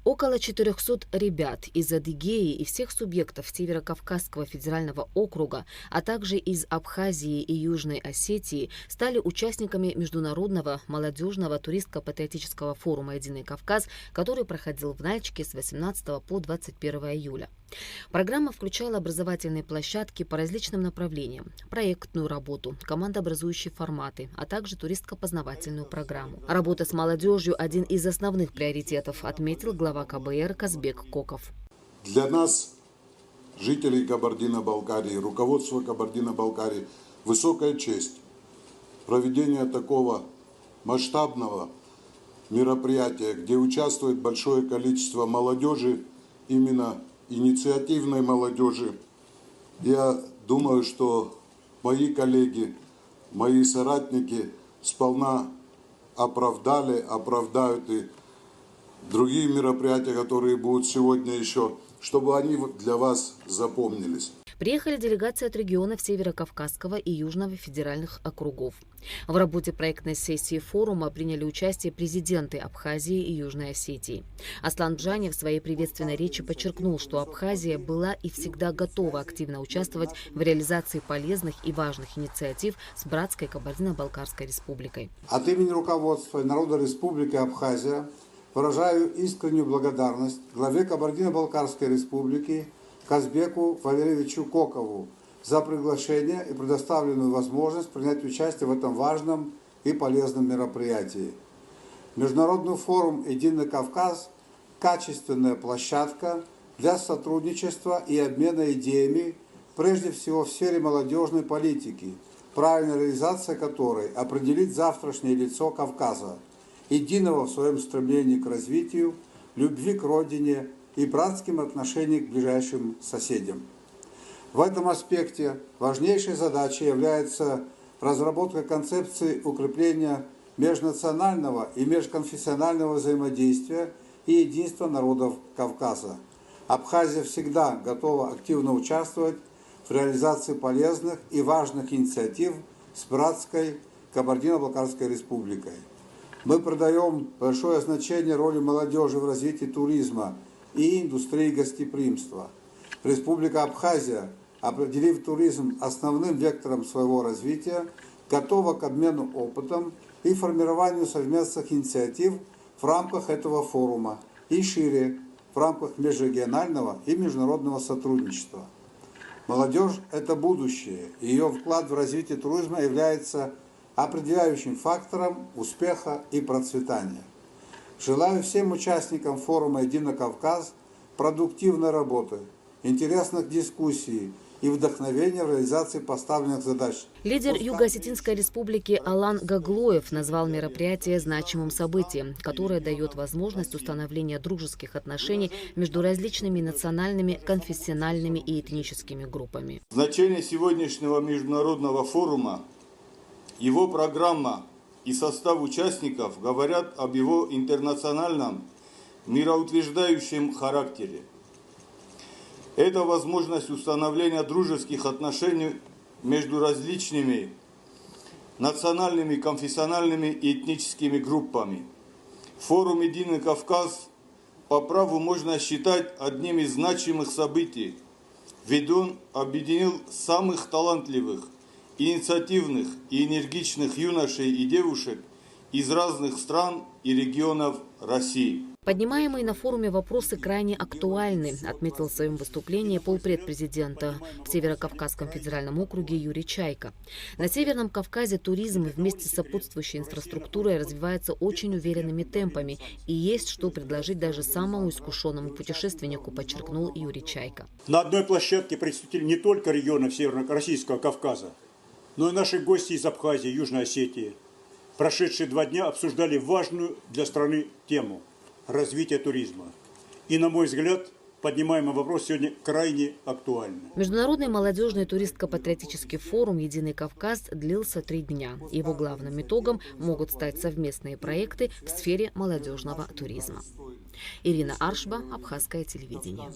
Около 400 ребят из Адыгеи и всех субъектов Северо-Кавказского федерального округа, а также из Абхазии и Южной Осетии стали участниками Международного молодежного туристско-патриотического форума «Единый Кавказ», который проходил в Нальчике с 18 по 21 июля. Программа включала образовательные площадки по различным направлениям, проектную работу, командообразующие форматы, а также туристско-познавательную программу. Работа с молодежью – один из основных приоритетов, отметил глава КБР Казбек Коков. Для нас, жителей Кабардино-Балкарии, руководства Кабардино-Балкарии, высокая честь проведения такого масштабного мероприятия, где участвует большое количество молодежи, именно инициативной молодежи. Я думаю, что мои коллеги, мои соратники сполна оправдают и другие мероприятия, которые будут сегодня еще, чтобы они для вас запомнились. Приехали делегации от регионов Северо-Кавказского и Южного федеральных округов. В работе проектной сессии форума приняли участие президенты Абхазии и Южной Осетии. Аслан Бжани в своей приветственной речи подчеркнул, что Абхазия была и всегда готова активно участвовать в реализации полезных и важных инициатив с братской Кабардино-Балкарской республикой. От имени руководства и народа Республики Абхазия выражаю искреннюю благодарность главе Кабардино-Балкарской республики Казбеку Валерьевичу Кокову за приглашение и предоставленную возможность принять участие в этом важном и полезном мероприятии. Международный форум «Единый Кавказ» – качественная площадка для сотрудничества и обмена идеями, прежде всего в сфере молодежной политики, правильная реализация которой определит завтрашнее лицо Кавказа, единого в своем стремлении к развитию, любви к родине и братским отношениям к ближайшим соседям. В этом аспекте важнейшей задачей является разработка концепции укрепления межнационального и межконфессионального взаимодействия и единства народов Кавказа. Абхазия всегда готова активно участвовать в реализации полезных и важных инициатив с братской Кабардино-Балкарской республикой. Мы придаем большое значение роли молодежи в развитии туризма и индустрии гостеприимства. Республика Абхазия, определив туризм основным вектором своего развития, готова к обмену опытом и формированию совместных инициатив в рамках этого форума и шире в рамках межрегионального и международного сотрудничества. Молодежь – это будущее, и ее вклад в развитие туризма является определяющим фактором успеха и процветания. Желаю всем участникам форума «Единый Кавказ» продуктивной работы, интересных дискуссий и вдохновения в реализации поставленных задач. Лидер Юго-Осетинской республики Алан Гаглоев назвал мероприятие значимым событием, которое дает возможность установления дружеских отношений между различными национальными, конфессиональными и этническими группами. Значение сегодняшнего международного форума, его программа и состав участников говорят об его интернациональном, мироутверждающем характере. Это возможность установления дружеских отношений между различными национальными, конфессиональными и этническими группами. Форум «Единый Кавказ» по праву можно считать одним из значимых событий, ведь он объединил самых талантливых, инициативных и энергичных юношей и девушек из разных стран и регионов России. Поднимаемые на форуме вопросы крайне актуальны, отметил в своем выступлении полпред президента в Северо-Кавказском федеральном округе Юрий Чайка. На Северном Кавказе туризм вместе с сопутствующей инфраструктурой развивается очень уверенными темпами, и есть что предложить даже самому искушенному путешественнику, подчеркнул Юрий Чайка. На одной площадке представители не только регионов Северо-Российского Кавказа, но и наши гости из Абхазии, Южной Осетии. Прошедшие 2 дня обсуждали важную для страны тему – развитие туризма. И, на мой взгляд, поднимаемый вопрос сегодня крайне актуальный. Международный молодежный туристско-патриотический форум «Единый Кавказ» длился 3 дня. Его главным итогом могут стать совместные проекты в сфере молодежного туризма. Ирина Аршба, Абхазское телевидение.